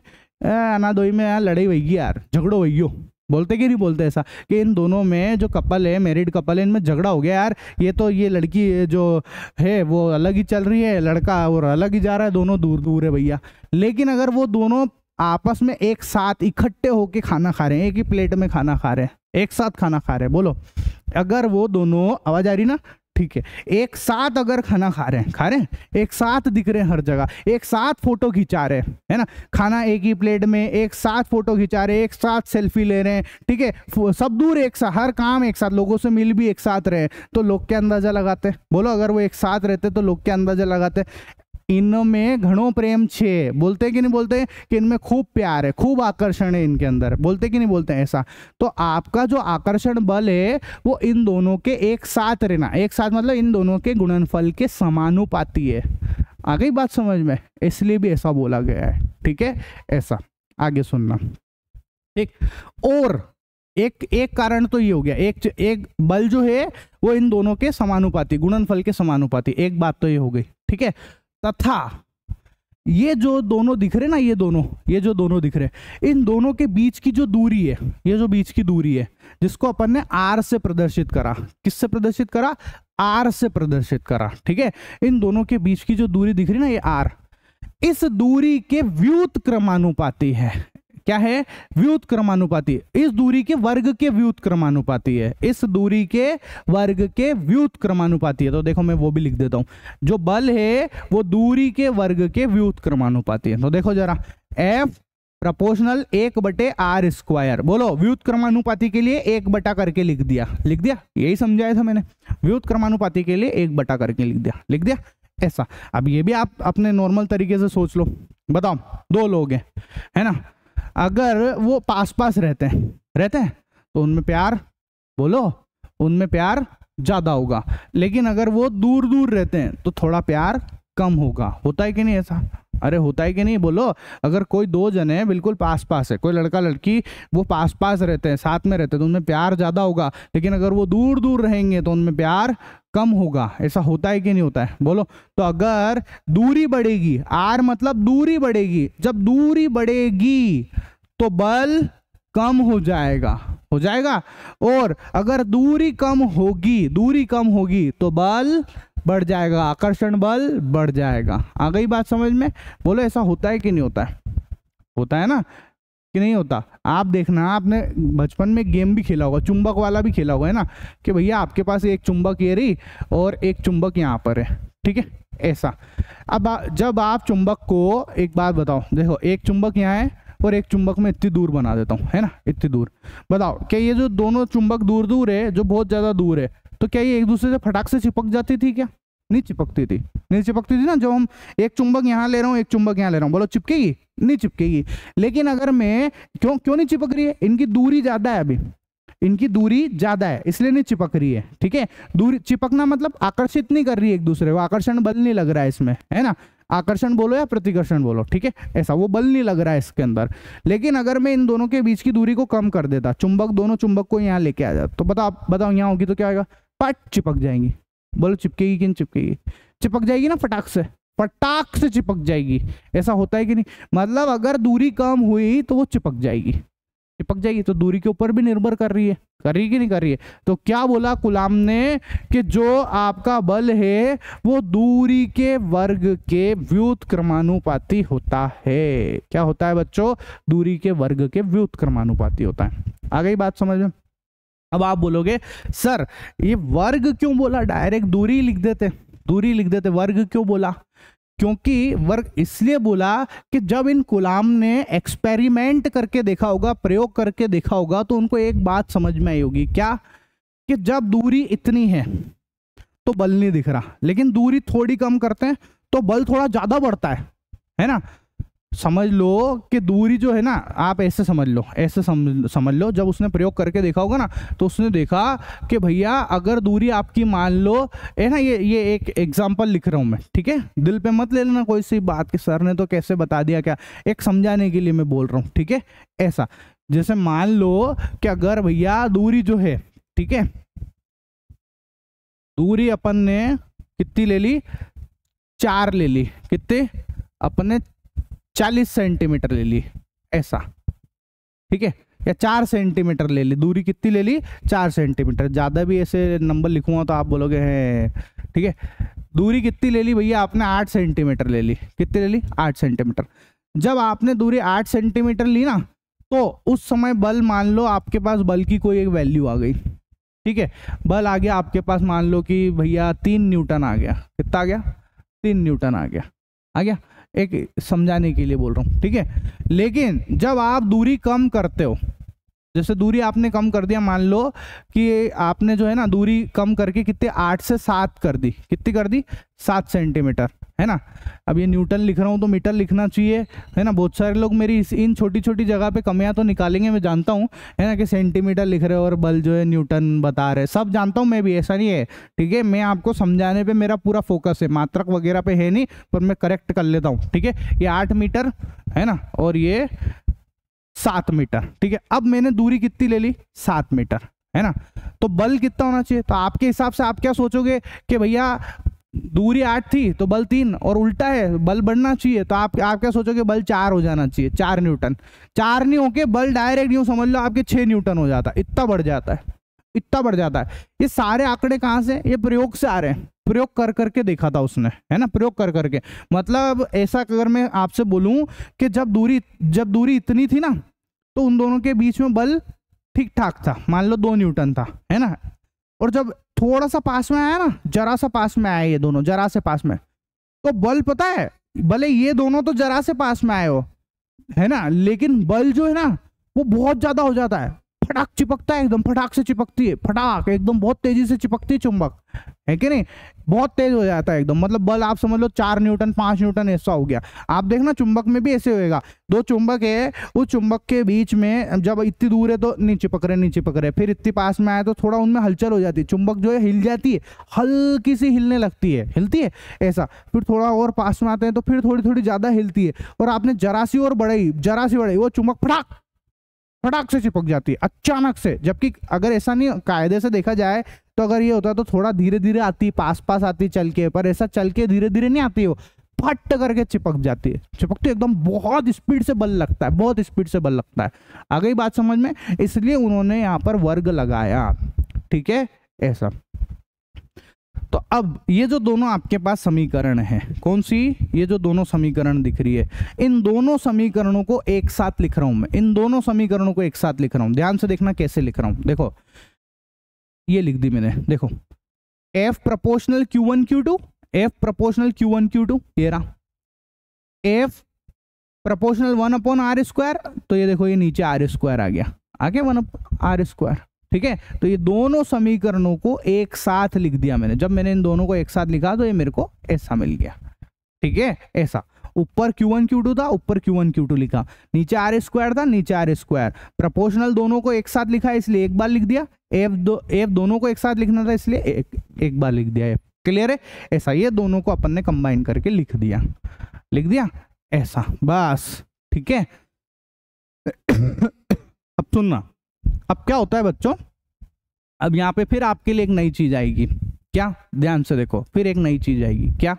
Speaker 1: अनादोई में यार लड़ाई होगी यार, झगड़ो होइयो, बोलते कि नहीं बोलते ऐसा, कि इन दोनों में जो कपल है, मैरिड कपल है, इनमें झगड़ा हो गया यार, ये तो ये लड़की जो है वो अलग ही चल रही है, लड़का और अलग ही जा रहा है, दोनों दूर दूर है भैया। लेकिन अगर वो दोनों आपस में एक साथ इकट्ठे होके खाना खा रहे हैं, एक ही प्लेट में खाना खा रहे हैं, एक साथ खाना खा रहे हैं, बोलो, अगर वो दोनों, आवाज आ रही ना, ठीक है, एक साथ अगर खाना खा रहे हैं, एक साथ दिख रहे हैं हर जगह, एक साथ फोटो खिंचा रहे हैं, है ना, खाना एक ही प्लेट में, एक साथ फोटो खिंचा रहे हैं, एक साथ सेल्फी ले रहे हैं, ठीक है, सब दूर एक साथ, हर काम एक साथ, लोगों से मिल भी एक साथ रहे, तो लोग क्या अंदाजा लगाते हैं, बोलो, अगर वो एक साथ रहते तो लोग क्या अंदाजा लगाते, इनमें घणो प्रेम छे, बोलते कि नहीं बोलते कि इनमें खूब प्यार है, खूब आकर्षण है इनके अंदर, बोलते कि नहीं बोलते ऐसा। तो आपका जो आकर्षण बल है वो इन दोनों के एक साथ रहना, एक साथ मतलब इन दोनों के गुणनफल के समानुपाती है। आ गई बात समझ में? इसलिए भी ऐसा बोला गया है, ठीक है, ऐसा। आगे सुनना, ठीक। और एक कारण तो ये हो गया, एक बल जो है वो इन दोनों के समानुपाती, गुणनफल के समानुपाती, एक बात तो ये हो गई, ठीक है। तथा ये जो दोनों दिख रहे ना, ये जो दोनों दिख रहे, इन दोनों के बीच की जो दूरी है, ये जो बीच की दूरी है, जिसको अपन ने आर से प्रदर्शित करा, किससे प्रदर्शित करा, आर से प्रदर्शित करा, ठीक है। इन दोनों के बीच की जो दूरी दिख रही ना, ये आर, इस दूरी के व्युत क्रमानुपाती है। क्या है, व्युत्क्रमानुपाती, इस दूरी के वर्ग के व्युत्क्रमानुपाती है, इस दूरी के वर्ग के व्युत्क्रमानुपाती है। तो देखो मैं वो भी लिख देता हूं, जो बल है वो दूरी के वर्ग के व्युत्क्रमानुपाती है। तो देखो जरा, F प्रोपोर्शनल 1/r², बोलो व्युत्क्रमानुपाती के लिए 1 करके लिख दिया, लिख दिया, यही समझाया था मैंने, व्युत्क्रमानुपाती के लिए 1 करके लिख दिया, लिख दिया ऐसा। अब ये भी आप अपने नॉर्मल तरीके से सोच लो, बताओ 2 लोग हैं, है ना, अगर वो पास पास रहते हैं तो उनमें प्यार, बोलो उनमें प्यार ज्यादा होगा, लेकिन अगर वो दूर दूर रहते हैं तो थोड़ा प्यार कम होगा। होता है कि नहीं ऐसा? अरे होता है कि नहीं, बोलो। अगर कोई 2 जने बिल्कुल पास पास है, कोई लड़का लड़की वो पास पास रहते हैं, साथ में रहते हैं, तो उनमें प्यार ज्यादा होगा, लेकिन अगर वो दूर दूर रहेंगे तो उनमें प्यार कम होगा। ऐसा होता है कि नहीं होता है, बोलो। तो अगर दूरी बढ़ेगी, आर मतलब दूरी बढ़ेगी, जब दूरी बढ़ेगी तो बल कम हो जाएगा, हो जाएगा, और अगर दूरी कम होगी तो बल बढ़ जाएगा, आकर्षण बल बढ़ जाएगा। आ गई बात समझ में? बोलो ऐसा होता है कि नहीं होता है? होता है ना कि नहीं होता? आप देखना, आपने बचपन में गेम भी खेला होगा, चुंबक वाला भी खेला होगा, है ना, कि भैया आपके पास एक चुंबक ये रही और एक चुंबक यहाँ पर है, ठीक है, ऐसा। अब जब आप चुंबक को, एक बात बताओ, देखो एक चुंबक यहाँ है और एक चुंबक में इतनी दूर बना देता हूँ, है ना, इतनी दूर, बताओ क्या ये जो दोनों चुंबक दूर दूर है, जो बहुत ज्यादा दूर है, तो क्या ये एक दूसरे से फटाक से चिपक जाती थी? क्या नहीं चिपकती थी? नहीं चिपकती थी ना। जब हम एक चुंबक यहाँ ले रहा हूँ, एक चुंबक यहाँ ले रहा हूँ, बोलो चिपकेगी? नहीं चिपकेगी। लेकिन अगर मैं, क्यों नहीं चिपक रही है? इनकी दूरी ज्यादा है, अभी इनकी दूरी ज्यादा है, इसलिए नहीं चिपक रही है, ठीक है। दूरी, चिपकना मतलब आकर्षित नहीं कर रही है एक दूसरे को, आकर्षण बल नहीं लग रहा है इसमें, है ना, आकर्षण बोलो या प्रतिकर्षण बोलो, ठीक है, ऐसा वो बल नहीं लग रहा है इसके अंदर। लेकिन अगर मैं इन दोनों के बीच की दूरी को कम कर देता, दोनों चुंबक को यहाँ लेके आ जाता, तो बताओ यहाँ होगी तो क्या होगा? पट चिपक जाएंगी। बोलो चिपकेगी कि नहीं चिपकेगी? चिपक जाएगी ना, फटाक से चिपक जाएगी। ऐसा होता है कि नहीं? मतलब अगर दूरी कम हुई तो वो चिपक जाएगी। तो दूरी के ऊपर भी निर्भर कर रही है कि नहीं कर रही है? तो क्या बोला कूलाम ने कि जो आपका बल है वो दूरी के वर्ग के व्युत्क्रमानुपाती होता है। क्या होता है बच्चों? दूरी के वर्ग के व्युत्क्रमानुपाती होता है। आ गई बात समझ में? अब आप बोलोगे सर ये वर्ग क्यों बोला, डायरेक्ट दूरी लिख देते, वर्ग क्यों बोला? क्योंकि वर्ग इसलिए बोला कि जब इन कूलाम ने एक्सपेरिमेंट करके देखा होगा, प्रयोग करके देखा होगा, तो उनको एक बात समझ में आई होगी, क्या? कि जब दूरी इतनी है तो बल नहीं दिख रहा, लेकिन दूरी थोड़ी कम करते हैं तो बल थोड़ा ज्यादा बढ़ता है ना। समझ लो कि दूरी जो है ना, आप ऐसे समझ लो, जब उसने प्रयोग करके देखा होगा ना, तो उसने देखा कि भैया अगर दूरी आपकी, मान लो, है ना, ये एक एग्जांपल लिख रहा हूं मैं, ठीक है, दिल पे मत ले लेना कोई सी बात कि सर ने तो कैसे बता दिया, क्या, एक समझाने के लिए मैं बोल रहा हूँ, ठीक है। ऐसा जैसे मान लो कि अगर भैया दूरी जो है, ठीक है, दूरी अपन ने कितनी ले ली? 4 ले ली। कितने? अपन ने 40 सेंटीमीटर ले ली, ऐसा, ठीक है, या 4 सेंटीमीटर ले ली। दूरी कितनी ले ली? 4 सेंटीमीटर। ज्यादा भी ऐसे नंबर लिखूंगा तो आप बोलोगे है, ठीक है। दूरी कितनी ले ली भैया? आपने 8 सेंटीमीटर ले ली। कितनी ले ली? 8 सेंटीमीटर। जब आपने दूरी 8 सेंटीमीटर ली ना, तो उस समय बल, मान लो आपके पास बल की कोई एक वैल्यू आ गई, ठीक है, बल आ गया आपके पास, मान लो कि भैया 3 न्यूटन आ गया। कितना आ गया? 3 न्यूटन आ गया, एक समझाने के लिए बोल रहा हूँ, ठीक है। लेकिन जब आप दूरी कम करते हो, जैसे दूरी आपने कम कर दिया, मान लो कि आपने जो है ना दूरी कम करके कितने, 8 से 7 कर दी। कितनी कर दी? 7 सेंटीमीटर, है ना। अब ये न्यूटन लिख रहा हूँ तो मीटर लिखना चाहिए, है ना। बहुत सारे लोग मेरी इन छोटी छोटी जगह पे कमियां तो निकालेंगे, मैं जानता हूँ, है ना, कि सेंटीमीटर लिख रहे हो और बल जो है न्यूटन बता रहे, सब जानता हूँ मैं भी, ऐसा नहीं है, ठीक है। मैं आपको समझाने पे मेरा पूरा फोकस है, मात्रक वगैरह पे है नहीं, पर मैं करेक्ट कर लेता हूँ, ठीक है। ये 8 मीटर है ना, और ये 7 मीटर, ठीक है। अब मैंने दूरी कितनी ले ली? 7 मीटर, है ना। तो बल कितना होना चाहिए? तो आपके हिसाब से आप क्या सोचोगे कि भैया दूरी 8 थी तो बल 3, और उल्टा है, बल बढ़ना चाहिए, तो आप क्या सोचोगे? बल 4 हो जाना चाहिए, 4 न्यूटन। 4 नहीं होके बल डायरेक्ट यूं समझ लो आपके 6 न्यूटन हो जाता है। इतना बढ़ जाता है। ये सारे आंकड़े कहाँ से? ये प्रयोग से आ रहे हैं, प्रयोग कर करके देखा था उसने, है ना, प्रयोग कर करके। मतलब ऐसा अगर मैं आपसे बोलूं कि जब दूरी इतनी थी ना, तो उन दोनों के बीच में बल ठीक ठाक था, मान लो 2 न्यूटन था, है ना। और जब थोड़ा सा पास में आया ना, जरा सा पास में आया ये दोनों, जरा से पास में, तो बल पता है, भले ये दोनों तो जरा से पास में आए हो, है ना, लेकिन बल जो है ना वो बहुत ज्यादा हो जाता है, फटाक चिपकता है, एकदम फटाक से चिपकती है, फटाक एकदम बहुत तेजी से चिपकती है चुंबक, है कि नहीं, बहुत तेज हो जाता है एकदम। मतलब बल आप समझ लो 4 न्यूटन 5 न्यूटन ऐसा हो गया। आप देखना चुंबक में भी ऐसे होएगा, 2 चुंबक है, उस चुंबक के बीच में जब इतनी दूर है तो नहीं चिपक रहे, फिर इतनी पास में आए तो थोड़ा उनमें हलचल हो जाती है, चुंबक जो है हिल जाती है, हल्की सी हिलने लगती है, हिलती है ऐसा, फिर थोड़ा और पास में आते हैं तो फिर थोड़ी थोड़ी ज्यादा हिलती है, और आपने जरा सी बढ़ाई वो चुंबक फटाक से चिपक जाती है अचानक से। जबकि अगर ऐसा नहीं कायदे से देखा जाए तो अगर ये होता है तो थोड़ा धीरे धीरे आती, पास आती चल के, पर ऐसा चल के धीरे धीरे नहीं आती, वो फट करके चिपक जाती है, चिपकती एकदम, बहुत स्पीड से बल लगता है, बहुत स्पीड से बल लगता है। आ गई बात समझ में, इसलिए उन्होंने यहाँ पर वर्ग लगाया, ठीक है ऐसा। तो अब ये जो दोनों आपके पास समीकरण है, कौन सी, ये जो दोनों समीकरण दिख रही है, इन दोनों समीकरणों को एक साथ लिख रहा हूं मैं, इन दोनों समीकरणों को एक साथ लिख रहा हूं, ध्यान से देखना कैसे लिख रहा हूं। देखो ये लिख दी मैंने, देखो F proportional Q1 Q2, F proportional Q1 Q2 ये रहा, F प्रोपोर्शनल 1/r², तो ये देखो ये नीचे r² आ गया, आगे 1/r², ठीक है। तो ये दोनों समीकरणों को एक साथ लिख दिया मैंने, जब मैंने इन दोनों को एक साथ लिखा तो ये मेरे को ऐसा मिल गया, ठीक है ऐसा। ऊपर Q1 Q2 था, ऊपर Q1 Q2 लिखा, नीचे r² था, नीचे r², प्रोपोर्शनल दोनों को एक साथ लिखा है इसलिए एक बार लिख दिया, F दोनों को एक साथ लिखना था इसलिए एक बार लिख दिया, क्लियर है ऐसा। ये दोनों को अपन ने कंबाइन करके लिख दिया ऐसा, बस ठीक है। अब सुनना, अब क्या होता है बच्चों, अब यहाँ पे फिर आपके लिए एक नई चीज आएगी, क्या, ध्यान से देखो, फिर एक नई चीज आएगी, क्या,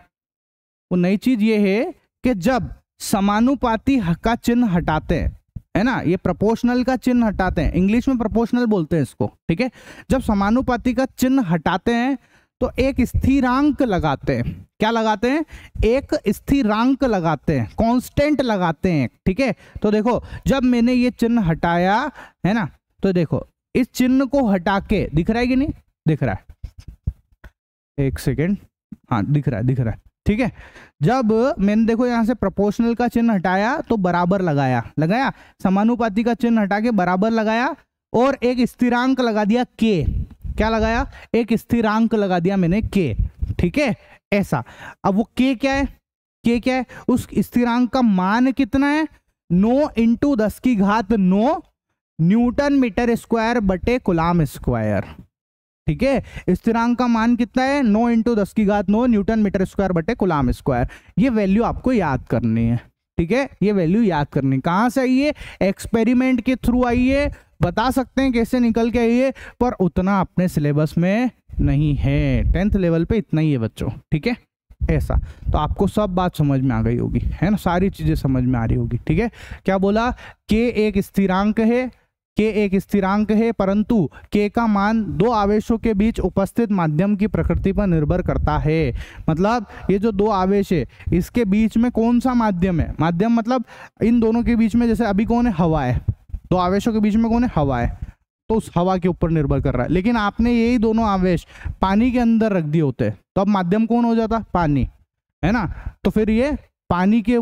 Speaker 1: वो नई चीज ये है कि जब समानुपाती का चिन्ह हटाते हैं, है ना, ये प्रोपोर्शनल का चिन्ह हटाते हैं, इंग्लिश में प्रोपोर्शनल बोलते हैं इसको, ठीक है। जब समानुपाती का चिन्ह हटाते हैं तो एक स्थिरांक लगाते हैं, क्या लगाते हैं, एक स्थिरांक लगाते हैं, कांस्टेंट लगाते हैं, ठीक है। तो देखो जब मैंने ये चिन्ह हटाया, है ना, तो देखो इस चिन्ह को हटा के, दिख रहा है कि नहीं, दिख रहा है, एक सेकेंड, हाँ दिख रहा है, ठीक है। जब मैंने देखो यहां से प्रोपोर्शनल का चिन्ह हटाया तो बराबर लगाया, समानुपाती का चिन्ह हटा के बराबर लगाया, और एक स्थिरांक लगा दिया के, क्या लगाया, एक स्थिरांक लगा दिया मैंने के, ठीक है ऐसा। अब वो के क्या है, उस स्थिरांक का मान कितना है, 9 × 10⁹ न्यूटन मीटर स्क्वायर बटे कूलाम स्क्वायर, ठीक है। स्थिरांक का मान कितना है, 9 × 10⁹ न्यूटन मीटर स्क्वायर बटे कूलाम स्क्वायर। ये वैल्यू आपको याद करनी है, ठीक है, ये वैल्यू याद करनी, कहां से आई है, एक्सपेरिमेंट के थ्रू आई है, बता सकते हैं कैसे निकल के आई है, पर उतना अपने सिलेबस में नहीं है, 10th लेवल पे इतना ही है बच्चों, ठीक है ऐसा। तो आपको सब बात समझ में आ गई होगी, है ना, सारी चीजें समझ में आ रही होगी, ठीक है। क्या बोला, के एक स्थिरांक है, परंतु के का मान 2 आवेशों के बीच उपस्थित माध्यम की प्रकृति पर निर्भर करता है। मतलब ये जो 2 आवेश है इसके बीच में कौन सा माध्यम है, माध्यम मतलब इन दोनों के बीच में, जैसे अभी कौन है, हवा है, 2 आवेशों के बीच में कौन है, हवा है, तो उस हवा के ऊपर निर्भर कर रहा है। लेकिन आपने यही दोनों आवेश पानी के अंदर रख दिए होते तो अब माध्यम कौन हो जाता, पानी, है ना। तो फिर ये पानी के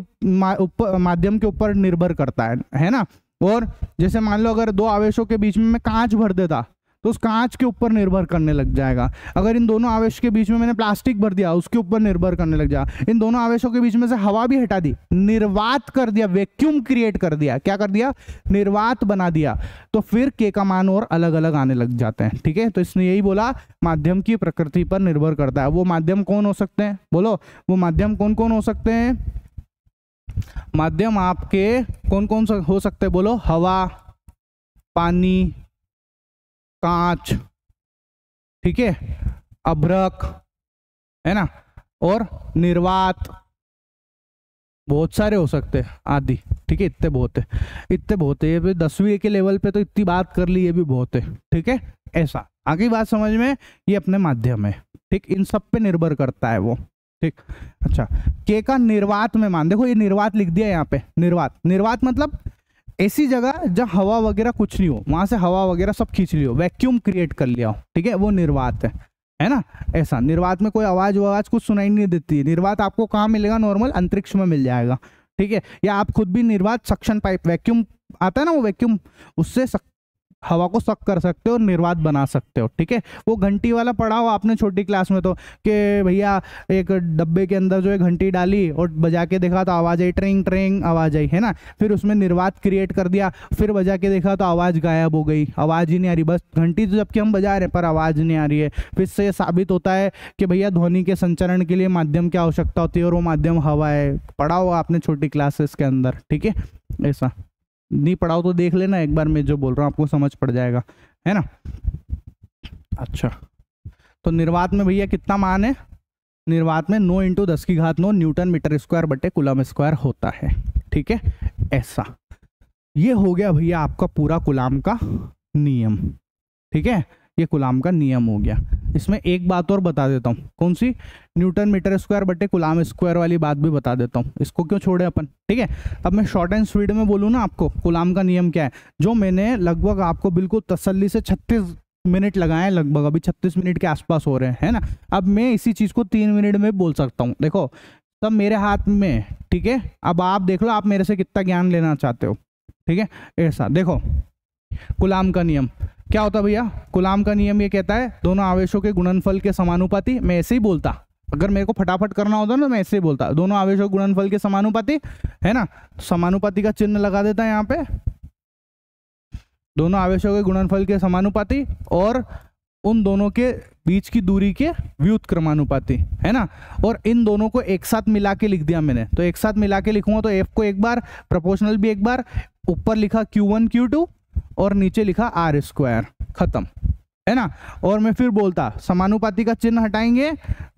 Speaker 1: माध्यम के ऊपर निर्भर करता है ना। और जैसे मान लो अगर 2 आवेशों के बीच में मैं कांच भर देता तो उस कांच के ऊपर निर्भर करने लग जाएगा। अगर इन दोनों आवेश के बीच में मैंने प्लास्टिक भर दिया उसके ऊपर निर्भर करने लग जाएगा। इन दोनों आवेशों के बीच में से हवा भी हटा दी, निर्वात कर दिया, वैक्यूम क्रिएट कर दिया, क्या कर दिया, निर्वात बना दिया, तो फिर के का मान और अलग अलग आने लग जाते हैं, ठीक है। तो इसने यही बोला माध्यम की प्रकृति पर निर्भर करता है। वो माध्यम कौन हो सकते हैं, बोलो वो माध्यम कौन कौन हो सकते हैं, माध्यम आपके कौन कौन सा हो सकते हैं, बोलो, हवा, पानी, कांच, ठीक है, अभ्रक, है ना, और निर्वात, बहुत सारे हो सकते हैं, आदि, ठीक है, इतने बहुत है। ये 10वीं के लेवल पे तो इतनी बात कर ली, ये भी बहुत है, ठीक है ऐसा। आगे बात समझ में, ये अपने माध्यम है, ठीक, इन सब पे निर्भर करता है वो, ठीक। अच्छा, के का निर्वात में मान, देखो ये निर्वात लिख दिया यहाँ पे, निर्वात मतलब ऐसी जगह जहाँ हवा वगैरह कुछ नहीं हो, वहां से हवा वगैरह सब खींच लियो, वैक्यूम क्रिएट कर लिया हो, ठीक है, वो निर्वात है ना। ऐसा निर्वात में कोई आवाज कुछ सुनाई नहीं देती। निर्वात आपको कहाँ मिलेगा? नॉर्मल अंतरिक्ष में मिल जाएगा, ठीक है। या आप खुद भी निर्वात सक्शन पाइप, वैक्यूम आता है ना, वो वैक्यूम, उससे हवा को सक कर सकते हो और निर्वात बना सकते हो, ठीक है। वो घंटी वाला पढ़ा हो आपने छोटी क्लास में तो, कि भैया एक डब्बे के अंदर जो है घंटी डाली और बजा के देखा तो आवाज आई, ट्रिंग ट्रिंग आवाज आई, है ना। फिर उसमें निर्वात क्रिएट कर दिया, फिर बजा के देखा तो आवाज गायब हो गई, आवाज ही नहीं आ रही। बस घंटी तो जबकि हम बजा रहे हैं पर आवाज नहीं आ रही है। फिर से साबित होता है कि भैया ध्वनि के संचरण के लिए माध्यम की आवश्यकता होती है और वो माध्यम हवा है। पढ़ा हो आपने छोटी क्लासेस के अंदर, ठीक है। ऐसा नहीं पढ़ाओ तो देख लेना एक बार, मैं जो बोल रहा हूँ आपको समझ पड़ जाएगा, है ना। अच्छा, तो निर्वात में भैया कितना मान है? निर्वात में 9 × 10⁻9 न्यूटन मीटर स्क्वायर बटे कूलम स्क्वायर होता है, ठीक है। ऐसा ये हो गया भैया आपका पूरा कूलम का नियम, ठीक है। ये कूलम का नियम हो गया। इसमें एक बात और बता देता हूँ, कौन सी? न्यूटन मीटर स्क्वायर बटे कूलम स्क्वायर वाली बात भी बता देता हूँ। इसको क्यों छोड़े अपन, ठीक है। अब मैं शॉर्ट एंड स्वीट में बोलूँ ना आपको, कूलम का नियम क्या है, जो मैंने लगभग आपको बिल्कुल तसल्ली से 36 मिनट लगाए, लगभग अभी 36 मिनट के आसपास हो रहे हैं, है ना। अब मैं इसी चीज़ को 3 मिनट में बोल सकता हूँ। देखो सब मेरे हाथ में, ठीक है। अब आप देख लो आप मेरे से कितना ज्ञान लेना चाहते हो, ठीक है। ऐसा देखो, कूलम का नियम क्या होता है भैया? कूलम का नियम ये कहता है दोनों आवेशों के गुणनफल के समानुपाती। मैं ऐसे ही बोलता, अगर मेरे को फटाफट करना होता ना मैं ऐसे ही बोलता, दोनों आवेशों के गुणनफल के समानुपाती, है ना। समानुपाती का चिन्ह लगा देता है यहाँ पे, दोनों आवेशों के गुणनफल के समानुपाती और उन दोनों के बीच की दूरी के व्युत्क्रमानुपाती, है ना। और इन दोनों को एक साथ मिला के लिख दिया मैंने, तो एक साथ मिला के लिखूंगा तो एफ को एक बार, प्रोपोर्शनल भी एक बार, ऊपर लिखा Q1 Q2 और नीचे लिखा R स्क्वायर, खत्म, है ना। और मैं फिर बोलता समानुपाती का चिन्ह हटाएंगे,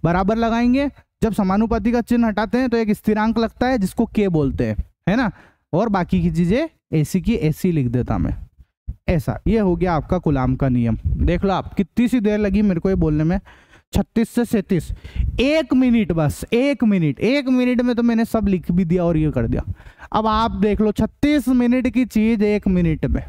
Speaker 1: बराबर लगाएंगे। जब समानुपाती का चिन्ह हटाते हैं तो एक स्थिरांक लगता है जिसको K बोलते हैं, है ना। और बाकी की चीजें ऐसी की ऐसी लिख देता मैं। ऐसा ये हो गया आपका कूलम का नियम। देख लो आप कितनी सी देर लगी मेरे को ये बोलने में, 36 से 37, 1 मिनट, बस 1 मिनट। 1 मिनट में तो मैंने सब लिख भी दिया और ये कर दिया। अब आप देख लो 36 मिनट की चीज 1 मिनट में,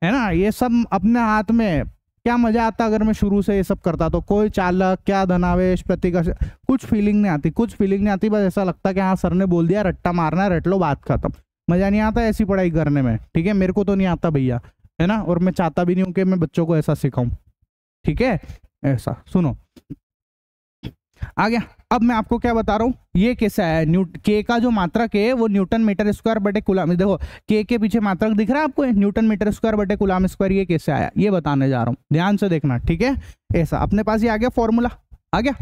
Speaker 1: है ना। ये सब अपने हाथ में। क्या मजा आता अगर मैं शुरू से ये सब करता तो? कोई चालक, क्या धनावेश, प्रतिकर्ष, कुछ फीलिंग नहीं आती, कुछ फीलिंग नहीं आती। बस ऐसा लगता कि हाँ सर ने बोल दिया, रट्टा मारना है, रट लो, बात खत्म। मजा नहीं आता ऐसी पढ़ाई करने में, ठीक है। मेरे को तो नहीं आता भैया, है ना। और मैं चाहता भी नहीं हूँ कि मैं बच्चों को ऐसा सिखाऊं, ठीक है। ऐसा सुनो, आ गया। अब मैं आपको क्या बता रहा हूँ, ये कैसे आया? के का जो मात्रक है वो न्यूटन मीटर स्क्वायर बटे कूलम, देखो के पीछे मात्रक दिख रहा है आपको, न्यूटन मीटर स्क्वायर बटे कूलम स्क्वायर। ये कैसे आया ये बताने जा रहा हूँ, ध्यान से देखना, ठीक है। ऐसा अपने पास ही आ गया, फॉर्मूला आ गया।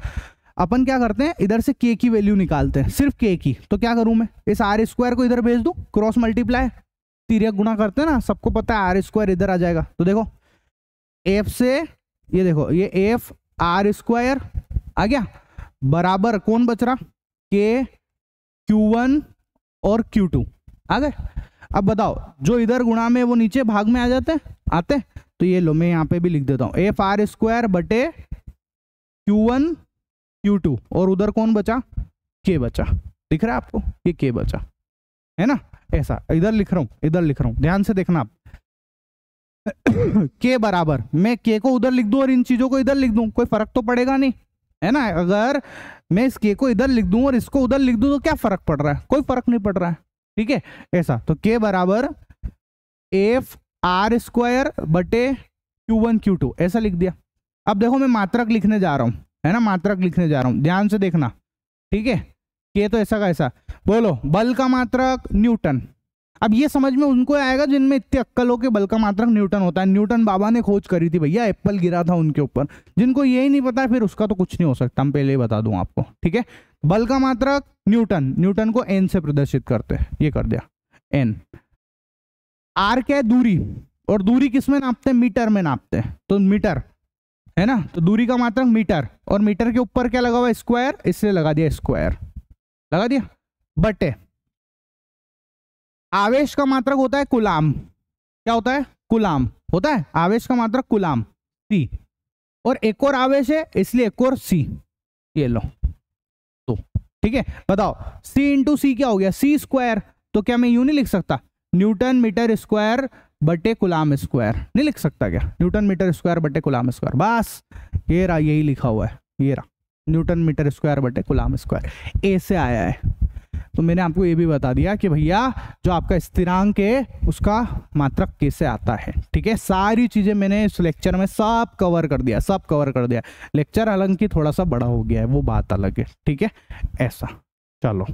Speaker 1: अपन क्या करते हैं, इधर से के की वैल्यू निकालते हैं, सिर्फ के की। तो क्या करूं मैं, इस R स्क्वायर को इधर भेज दूं, क्रॉस मल्टीप्लाई, तिर्यक गुणा करते हैं ना, सबको पता है R स्क्वायर इधर आ जाएगा। तो देखो एफ से ये देखो, ये एफ R स्क्वायर आ गया, बराबर कौन बच रहा, के Q1 और Q2 आ गए। अब बताओ जो इधर गुणा में वो नीचे भाग में आ जाते आते। तो ये लो मैं यहाँ पे भी लिख देता हूँ, एफ R स्क्वायर बटे Q1 Q2 और उधर कौन बचा, के बचा। दिख रहा है आपको, ये के बचा, है ना। ऐसा इधर लिख रहा हूं, इधर लिख रहा हूं, ध्यान से देखना आप। के बराबर, मैं के को उधर लिख दूं और इन चीजों को इधर लिख दूं, कोई फर्क तो पड़ेगा नहीं, है ना। अगर मैं इस के को इधर लिख दूं और इसको उधर लिख दूं तो क्या फर्क पड़ रहा है, कोई फर्क नहीं पड़ रहा है, ठीक है। ऐसा तो के बराबर एफ R स्क्वायर बटे Q1 Q2 ऐसा लिख दिया। अब देखो मैं मात्रक लिखने जा रहा हूं, है ना, मात्रक लिखने जा रहा हूं, ध्यान से देखना, ठीक है। के तो ऐसा का ऐसा, बोलो बल का मात्रक न्यूटन। अब ये समझ में उनको आएगा जिनमें इतनी अक्कल हो के बल का मात्रक न्यूटन होता है। न्यूटन बाबा ने खोज करी थी भैया, एप्पल गिरा था उनके ऊपर। जिनको यही नहीं पता फिर उसका तो कुछ नहीं हो सकता, हम पहले ही बता दूं आपको, ठीक है। बल का मात्रक न्यूटन, न्यूटन को एन से प्रदर्शित करते हैं, ये कर दिया एन। आर क्या है, दूरी, और दूरी किस में नापते हैं, मीटर में नापते हैं, तो मीटर, है ना। तो दूरी का मात्रक मीटर, और मीटर के ऊपर क्या लगा हुआ, स्क्वायर, इसलिए लगा दिया स्क्वायर, लगा दिया, बटे आवेश का मात्रक होता है कूलम। क्या होता है, कूलम होता है, आवेश का मात्रक कूलम सी, और एक और आवेश है इसलिए एक और सी, ये लो तो, ठीक है। बताओ सी इंटू सी क्या हो गया, सी स्क्वायर। तो क्या मैं यूं नहीं लिख सकता, न्यूटन मीटर स्क्वायर बटे कूलाम स्क्वायर नहीं लिख सकता क्या? न्यूटन मीटर स्क्वायर बटे कूलाम स्क्वायर, बस ये रहा, यही लिखा हुआ है, ये रहा, न्यूटन मीटर स्क्वायर बटे कूलाम स्क्वायर, ए से आया है। तो मैंने आपको ये भी बता दिया कि भैया जो आपका स्थिरांक है उसका मात्रक कैसे आता है। ठीक है, सारी चीजें मैंने इस लेक्चर में सब कवर कर दिया, सब कवर कर दिया। लेक्चर हालांकि थोड़ा सा बड़ा हो गया है, वो बात अलग है। ठीक है, ऐसा, चलो।